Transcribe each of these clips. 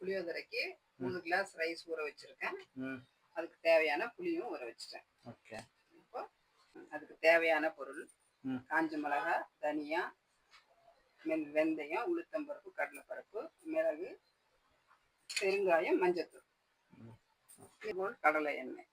புளியோதரைக்கு 3 class rice ஊற வச்சிருக்கேன். அதுக்கு தேவையான புளியும் ஊற வச்சிட்டேன். ஓகே. இப்போ அதுக்கு தேவையான பொருள் காஞ்ச மிளகா, தனியா, வெந்தயம், உளுத்தம்பருப்பு, கடலைப்பருப்பு, மிளகு, பெருங்காயம், மஞ்சத்தூள், இதுபோல் கடலை எண்ணெய்.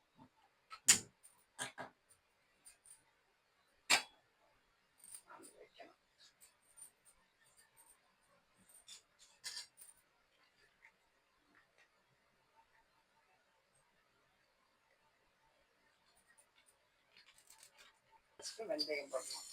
வெந்தயம் போடணும்.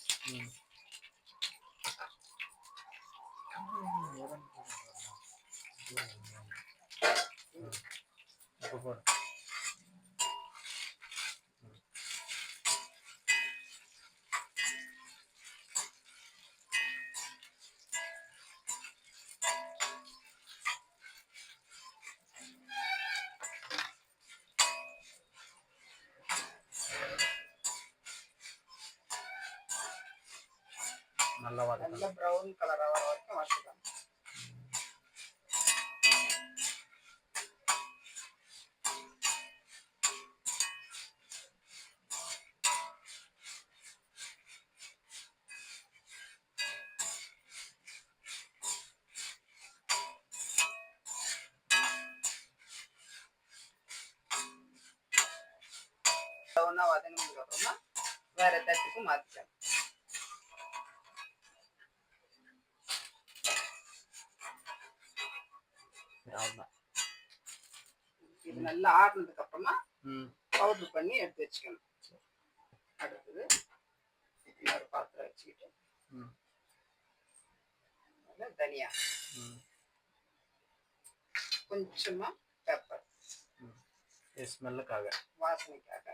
நல்லா ப்ரௌன் கலர் ஆகிற வரைக்கும் வதக்கலாம். ப்ரௌனா வதங்கினதுக்கு அப்புறமா வேற தட்டுக்கு மாத்திக்கலாம். இது நல்லா ஆறுனதுக்கு அப்புறமா பவுடர் பண்ணி எடுத்து வச்சுக்கணும். அடுத்தது இன்னொரு பாத்திரம் வச்சுக்கிட்டு தனியா, கொஞ்சமா பெப்பர், ஸ்மெல்லுக்காக, வாசனைக்காக,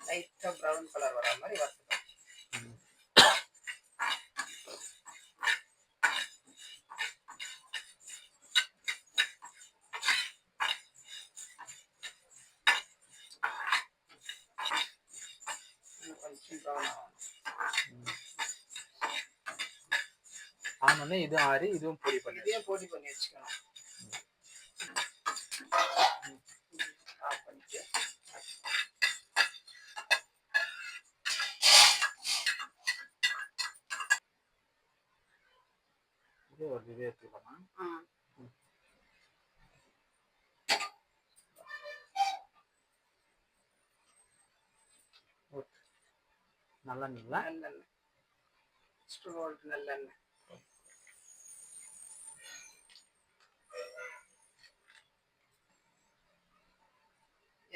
லைட்டா ப்ரௌன் கலர் வர மாதிரி வறுத்துக்கலாம். ஆனோடனே இது ஆறி இதுவும் பொடி பண்ணி வச்சுக்கணும். ஆஃப் பண்ணிட்டு இது ஒரு இது எடுத்துக்கலாமா? நல்லெண்ணெய், நல்லெண்ணெய், ஸ்டோல்ட் நல்லெண்ணெய்.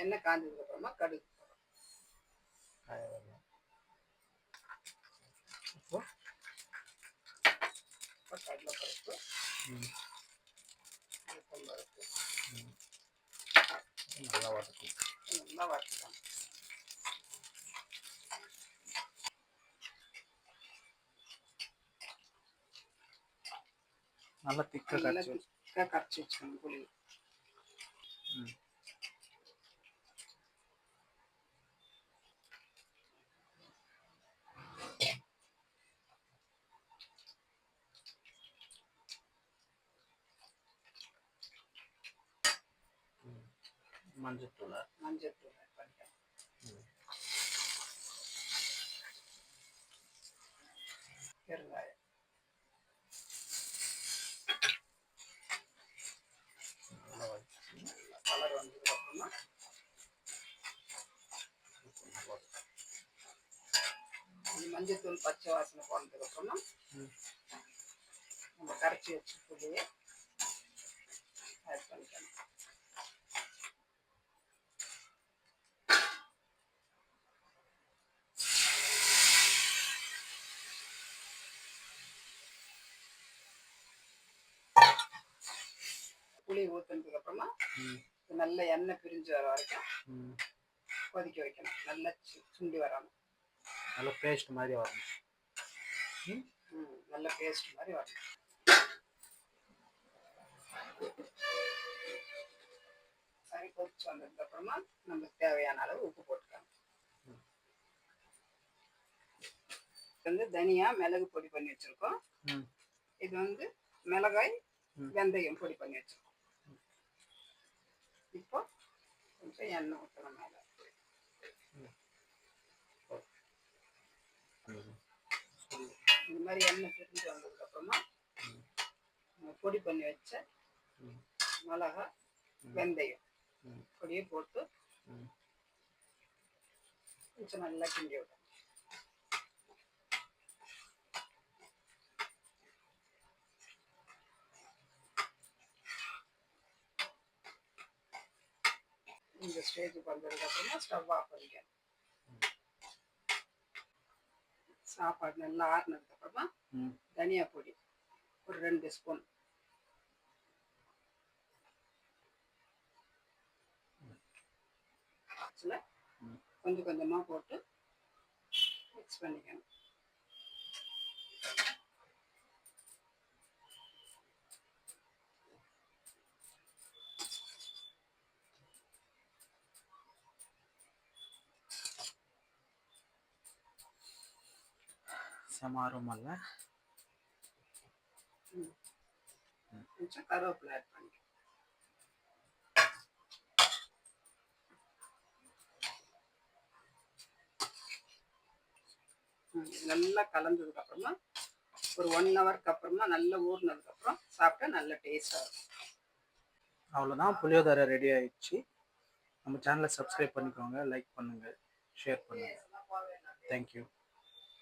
எண்ணெய் காஞ்சதுக்கு அப்புறமா கடுகு கடலைப்பருப்பு, உளுத்தம்பருப்பு நல்லா வறுத்துக்கலாம். நல்லா திக்கா கரைச்சி வச்சுக்கணும் புளி. மஞ்சத்தூள் பண்ணிக்கலாம். பெருங்காயம், கலர் வந்ததுக்கு அப்புறமா மஞ்சத்தூள் பச்சை வாசனை போனதுக்கு அப்புறமா நம்ம கரைச்சி வச்சு புளியை ஆட் பண்ணிக்கலாம். புளி ஊற்றினதுக்கு அப்புறமா நல்ல எண்ணெய் பிரிஞ்சு வர வரைக்கும் கொதிக்க வைக்கணும். நல்லா சுண்டி வரணும். நல்ல பேஸ்ட் மாதிரி வரணும். நல்ல பேஸ்ட் மாதிரி வரணும். சரி, கொதிச்சு வந்ததுக்கு அப்புறமா நமக்கு தேவையான அளவு உப்பு போட்டுக்கலாம். வந்து தனியா மிளகு பொடி பண்ணி வச்சிருக்கோம். இது வந்து மிளகாய் வெந்தயம் பொடி பண்ணி வச்சிருக்கோம். இப்போ கொஞ்சம் எண்ணெய் ஊற்றணும் மேலே. இந்த மாதிரி எண்ணெய் பிரிஞ்சு வந்ததுக்கப்புறமா பொடி பண்ணி வச்ச மிளகாய் வெந்தயம் பொடியை போட்டு கொஞ்சம் நல்லா கிண்டி விடணும். இந்த ஸ்டேஜுக்கு வந்ததுக்கப்புறமா ஸ்டவ் ஆஃப் பண்ணிக்கணும். சாப்பாடு நல்லா ஆறுனதுக்கப்புறமா தனியா பொடி ஒரு 2 ஸ்பூன், கொஞ்சம் கொஞ்சமாக போட்டு மிக்ஸ் பண்ணிக்கணும். சமாரமல்ல கொஞ்சம் கருவேப்பிலை ஆட் பண்ணிக்கணும். நல்லா கலந்ததுக்கு அப்புறமா ஒரு 1 ஹவருக்கு அப்புறமா நல்லா ஊறினதுக்கு அப்புறம் சாப்பிட்டா நல்ல டேஸ்டாக இருக்கும். அவ்வளோதான், புளியோதரை ரெடி ஆயிடுச்சு. நம்ம சேனலை சப்ஸ்கிரைப் பண்ணிக்கோங்க, லைக் பண்ணுங்கள், ஷேர் பண்ணுங்கள். தேங்க்யூ.